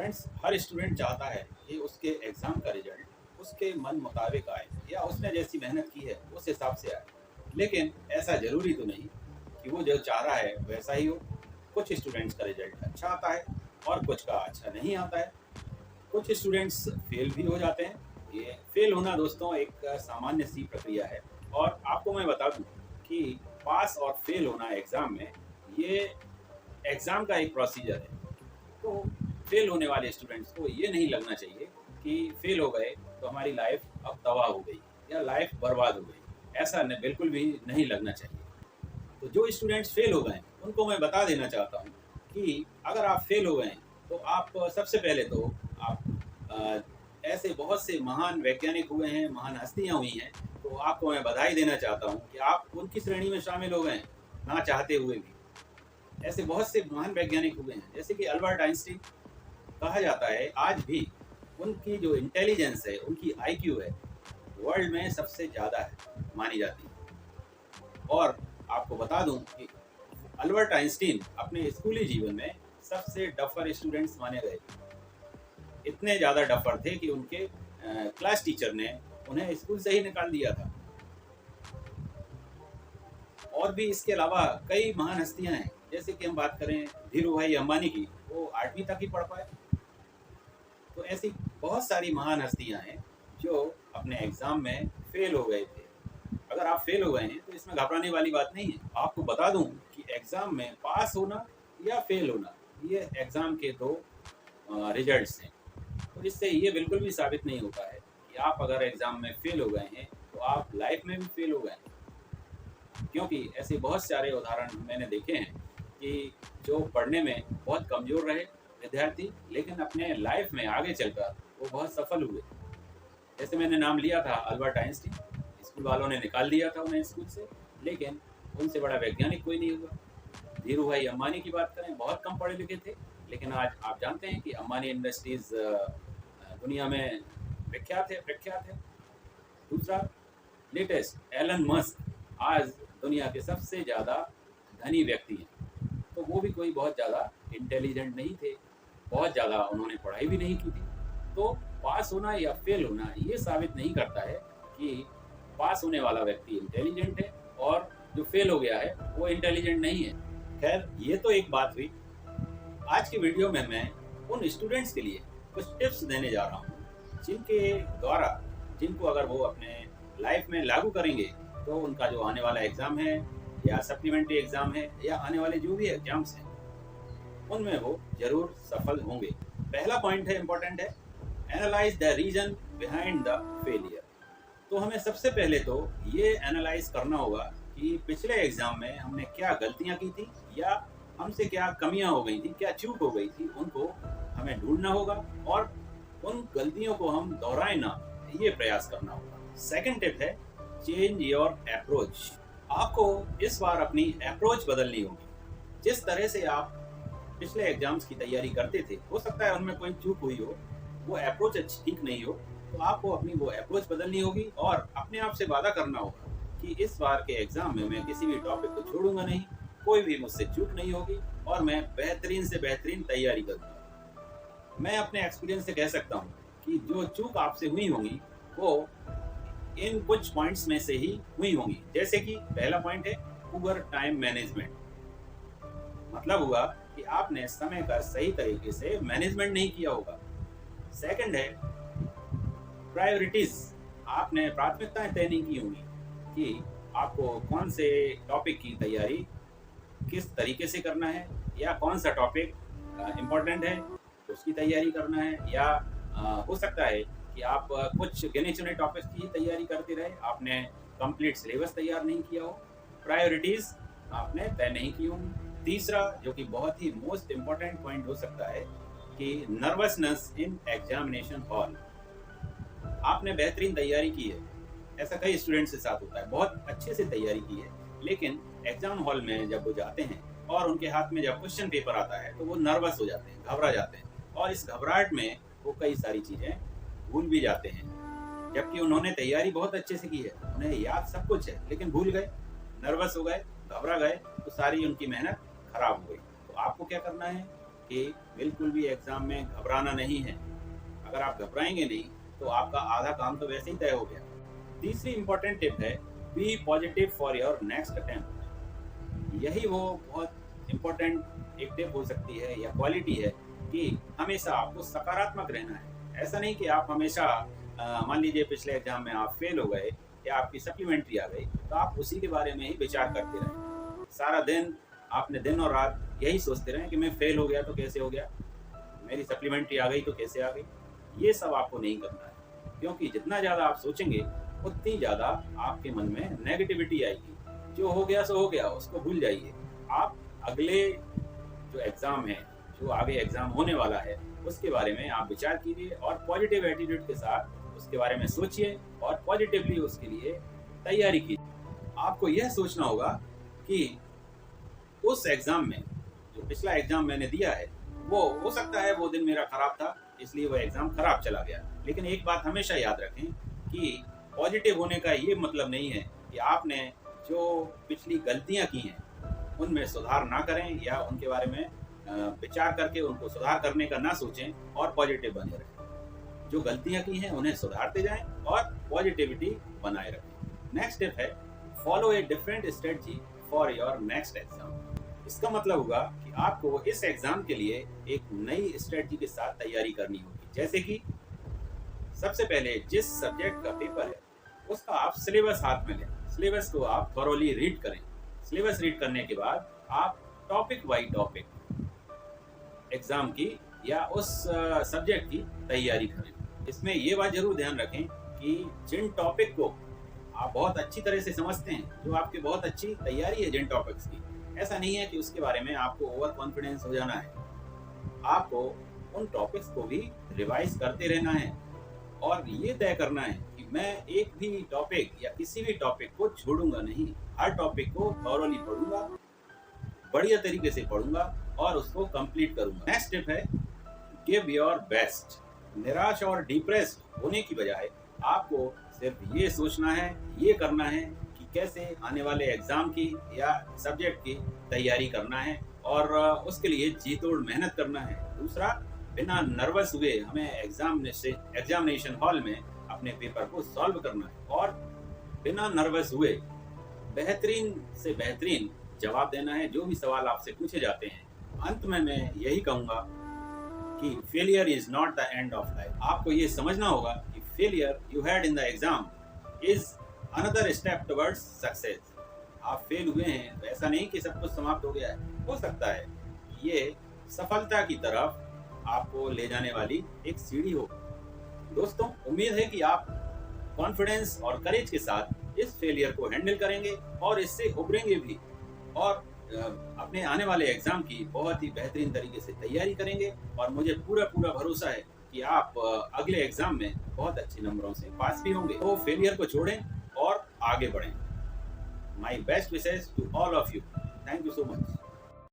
Friends, हर student चाहता है कि उसके एग्ज़ाम का रिजल्ट उसके मन मुताबिक आए या उसने जैसी मेहनत की है उस हिसाब से आए। लेकिन ऐसा ज़रूरी तो नहीं कि वो जो चाह रहा है वैसा ही हो। कुछ स्टूडेंट्स का रिजल्ट अच्छा आता है और कुछ का अच्छा नहीं आता है। कुछ स्टूडेंट्स फेल भी हो जाते हैं। ये फेल होना दोस्तों एक सामान्य सी प्रक्रिया है। और आपको मैं बता दूं कि पास और फेल होना एग्ज़ाम में ये एग्ज़ाम का एक प्रोसीजर है। तो फेल होने वाले स्टूडेंट्स को ये नहीं लगना चाहिए कि फेल हो गए तो हमारी लाइफ अब तबाह हो गई या लाइफ बर्बाद हो गई। ऐसा बिल्कुल भी नहीं लगना चाहिए। तो जो स्टूडेंट्स फेल हो गए उनको मैं बता देना चाहता हूँ कि अगर आप फेल हो गए तो आप सबसे पहले तो आप ऐसे बहुत से महान वैज्ञानिक हुए हैं, महान हस्तियाँ हुई हैं, तो आपको मैं बधाई देना चाहता हूँ कि आप उनकी श्रेणी में शामिल हो गए हैं, ना चाहते हुए भी। ऐसे बहुत से महान वैज्ञानिक हुए हैं, जैसे कि अल्बर्ट आइंस्टीन। कहा जाता है आज भी उनकी जो इंटेलिजेंस है, उनकी आईक्यू है, वर्ल्ड में सबसे ज़्यादा है मानी जाती है। और आपको बता दूं कि अल्बर्ट आइंस्टीन अपने स्कूली जीवन में सबसे डफर स्टूडेंट्स माने गए। इतने ज़्यादा डफर थे कि उनके क्लास टीचर ने उन्हें स्कूल से ही निकाल दिया था। और भी इसके अलावा कई महान हस्तियां हैं, जैसे कि हम बात करें धीरू भाई अंबानी की, वो 8वीं तक ही पढ़ पाए। तो ऐसी बहुत सारी महान हस्तियां हैं जो अपने एग्ज़ाम में फेल हो गए थे। अगर आप फेल हो गए हैं तो इसमें घबराने वाली बात नहीं है। आपको बता दूं कि एग्ज़ाम में पास होना या फेल होना, ये एग्ज़ाम के दो रिजल्ट्स हैं। तो इससे ये बिल्कुल भी साबित नहीं होता है कि आप अगर एग्ज़ाम में फेल हो गए हैं तो आप लाइफ में भी फेल हो गए हैं। क्योंकि ऐसे बहुत सारे उदाहरण मैंने देखे हैं कि जो पढ़ने में बहुत कमज़ोर रहे विद्यार्थी, लेकिन अपने लाइफ में आगे चलकर वो बहुत सफल हुए। जैसे मैंने नाम लिया था अल्बर्ट आइंस्टीन, स्कूल वालों ने निकाल दिया था उन्हें स्कूल से, लेकिन उनसे बड़ा वैज्ञानिक कोई नहीं हुआ। धीरू भाई अंबानी की बात करें, बहुत कम पढ़े लिखे थे, लेकिन आज आप जानते हैं कि अंबानी इंडस्ट्रीज़ दुनिया में प्रख्यात है। दूसरा, लेटेस्ट एलन मस्क आज दुनिया के सबसे ज़्यादा धनी व्यक्ति हैं। तो वो भी कोई बहुत ज़्यादा इंटेलिजेंट नहीं थे, बहुत ज़्यादा उन्होंने पढ़ाई भी नहीं की थी। तो पास होना या फेल होना ये साबित नहीं करता है कि पास होने वाला व्यक्ति इंटेलिजेंट है और जो फेल हो गया है वो इंटेलिजेंट नहीं है। खैर, ये तो एक बात हुई। आज की वीडियो में मैं उन स्टूडेंट्स के लिए कुछ टिप्स देने जा रहा हूँ जिनके द्वारा, जिनको अगर वो अपने लाइफ में लागू करेंगे तो उनका जो आने वाला एग्ज़ाम है या सप्लीमेंट्री एग्ज़ाम है या आने वाले जो भी एग्ज़ाम्स हैं उनमें वो ज़रूर सफल होंगे। पहला पॉइंट है, इम्पोर्टेंट है, analyse the reason behind the failure. तो हमें सबसे पहले तो ये एनालाइज करना होगा कि पिछले एग्ज़ाम में हमने क्या गलतियाँ की थी या हमसे क्या कमियाँ हो गई थी, क्या चूक हो गई थी, उनको हमें ढूंढना होगा और उन गलतियों को हम दोहराए ना, ये प्रयास करना होगा। सेकंड टिप है, चेंज योर अप्रोच। आपको इस बार अपनी अप्रोच बदलनी होगी। जिस तरह से आप पिछले एग्जाम्स की तैयारी करते थे, हो सकता है उनमें कोई चूक हुई हो, वो अप्रोच अच्छी ठीक नहीं हो, तो आपको अपनी वो अप्रोच बदलनी होगी और अपने आप से वादा करना होगा कि इस बार के एग्ज़ाम में मैं किसी भी टॉपिक को छोड़ूंगा नहीं, कोई भी मुझसे चूक नहीं होगी और मैं बेहतरीन से बेहतरीन तैयारी करूँगा। मैं अपने एक्सपीरियंस से कह सकता हूँ कि जो चूक आपसे हुई होंगी वो इन कुछ पॉइंट्स में से ही हुई होंगी। जैसे कि पहला पॉइंट है पुअर टाइम मैनेजमेंट। मतलब हुआ कि आपने समय का सही तरीके से मैनेजमेंट नहीं किया होगा। सेकंड है प्रायोरिटीज। आपने प्राथमिकताएं तय नहीं की होंगी कि आपको कौन से टॉपिक की तैयारी किस तरीके से करना है या कौन सा टॉपिक इम्पोर्टेंट है उसकी तैयारी करना है, या हो सकता है कि आप कुछ गिने चुने टॉपिक्स की तैयारी करते रहे, आपने कंप्लीट सिलेबस तैयार नहीं किया हो, प्रायोरिटीज आपने तय नहीं की होंगी। तीसरा, जो कि बहुत ही मोस्ट इम्पोर्टेंट पॉइंट हो सकता है, कि नर्वसनेस इन एग्जामिनेशन हॉल। आपने बेहतरीन तैयारी की है, ऐसा कई स्टूडेंट्स के साथ होता है, बहुत अच्छे से तैयारी की है, लेकिन एग्जाम हॉल में जब वो जाते हैं और उनके हाथ में जब क्वेश्चन पेपर आता है तो वो नर्वस हो जाते हैं, घबरा जाते हैं और इस घबराहट में वो कई सारी चीज़ें भूल भी जाते हैं। जबकि उन्होंने तैयारी बहुत अच्छे से की है, उन्हें याद सब कुछ है, लेकिन भूल गए, नर्वस हो गए, घबरा गए, तो सारी उनकी मेहनत खराब हो गई। तो आपको क्या करना है कि बिल्कुल भी एग्ज़ाम में घबराना नहीं है। अगर आप घबराएँगे नहीं, तो आपका आधा काम तो वैसे ही तय हो गया। तीसरी इम्पोर्टेंट टिप है, be positive for your next attempt. यही वो बहुत इम्पोर्टेंट एक टिप हो सकती है या क्वालिटी है कि हमेशा आपको सकारात्मक रहना है। ऐसा नहीं कि आप हमेशा मान लीजिए पिछले एग्ज़ाम में आप फेल हो गए या आपकी सप्लीमेंट्री आ गई, तो आप उसी के बारे में ही विचार करते रहें। सारा दिन आपने दिन और रात यही सोचते रहें कि मैं फेल हो गया तो कैसे हो गया, मेरी सप्लीमेंट्री आ गई तो कैसे आ गई। ये सब आपको नहीं करना है, क्योंकि जितना ज़्यादा आप सोचेंगे उतनी ज़्यादा आपके मन में नेगेटिविटी आएगी। जो हो गया सो हो गया, उसको भूल जाइए। आप अगले जो एग्ज़ाम है, जो आगे एग्ज़ाम होने वाला है, उसके बारे में आप विचार कीजिए और पॉजिटिव एटीट्यूड के साथ उसके बारे में सोचिए और पॉजिटिवली उसके लिए तैयारी कीजिए। आपको यह सोचना होगा कि उस एग्ज़ाम में, जो पिछला एग्ज़ाम मैंने दिया है, वो हो सकता है वो दिन मेरा खराब था, इसलिए वो एग्ज़ाम खराब चला गया। लेकिन एक बात हमेशा याद रखें कि पॉजिटिव होने का ये मतलब नहीं है कि आपने जो पिछली गलतियाँ की हैं, उनमें सुधार ना करें या उनके बारे में विचार करके उनको सुधार करने का ना सोचें और पॉजिटिव बने रहें। जो गलतियाँ की हैं, उन्हें सुधारते जाएँ और पॉजिटिविटी बनाए रखें। नेक्स्ट स्टेप है, follow a different strategy for your next exam. इसका मतलब होगा कि आपको इस एग्ज़ाम के लिए एक नई स्ट्रेटजी के साथ तैयारी करनी होगी। जैसे कि सबसे पहले जिस सब्जेक्ट का पेपर है, उसका आप सिलेबस हाथ में लें। सिलेबस को आप थॉरोली रीड करें। सिलेबस रीड करने के बाद आप टॉपिक बाई टॉपिक एग्ज़ाम की या उस सब्जेक्ट की तैयारी करें। इसमें ये बात ज़रूर ध्यान रखें कि जिन टॉपिक को आप बहुत अच्छी तरह से समझते हैं, जो आपकी बहुत अच्छी तैयारी है जिन टॉपिक्स की, ऐसा नहीं है कि उसके बारे में आपको ओवर कॉन्फिडेंस हो जाना है। आपको उन टॉपिक्स को भी रिवाइज करते रहना है और ये तय करना है कि मैं एक भी टॉपिक या किसी भी टॉपिक को छोड़ूंगा नहीं। हर टॉपिक को थॉरोली पढ़ूंगा, बढ़िया तरीके से पढ़ूंगा और उसको कंप्लीट करूंगा। नेक्स्ट स्टेप है, गिव योर बेस्ट। निराश और डिप्रेस्ड होने की बजाय आपको सिर्फ ये सोचना है, ये करना है कि कैसे आने वाले एग्ज़ाम की या सब्जेक्ट की तैयारी करना है और उसके लिए जी तोड़ मेहनत करना है। दूसरा, बिना नर्वस हुए हमें एग्जामिनेशन हॉल में अपने पेपर को सॉल्व करना है और बिना नर्वस हुए बेहतरीन से बेहतरीन जवाब देना है जो भी सवाल आपसे पूछे जाते हैं। अंत में मैं यही कहूँगा कि failure is not the end of life. आपको ये समझना होगा कि failure you had in the exam is another step towards success. आप फेल हुए हैं तो ऐसा नहीं कि सब कुछ समाप्त हो गया है। हो सकता है ये सफलता की तरफ आपको ले जाने वाली एक सीढ़ी हो। दोस्तों, उम्मीद है कि आप कॉन्फिडेंस और करेज के साथ इस फेलियर को हैंडल करेंगे और इससे उभरेंगे भी और अपने आने वाले एग्जाम की बहुत ही बेहतरीन तरीके से तैयारी करेंगे और मुझे पूरा भरोसा है कि आप अगले एग्जाम में बहुत अच्छे नंबरों से पास भी होंगे। तो फेलियर को छोड़ें और आगे बढ़ें। My best wishes to all of you. Thank you so much.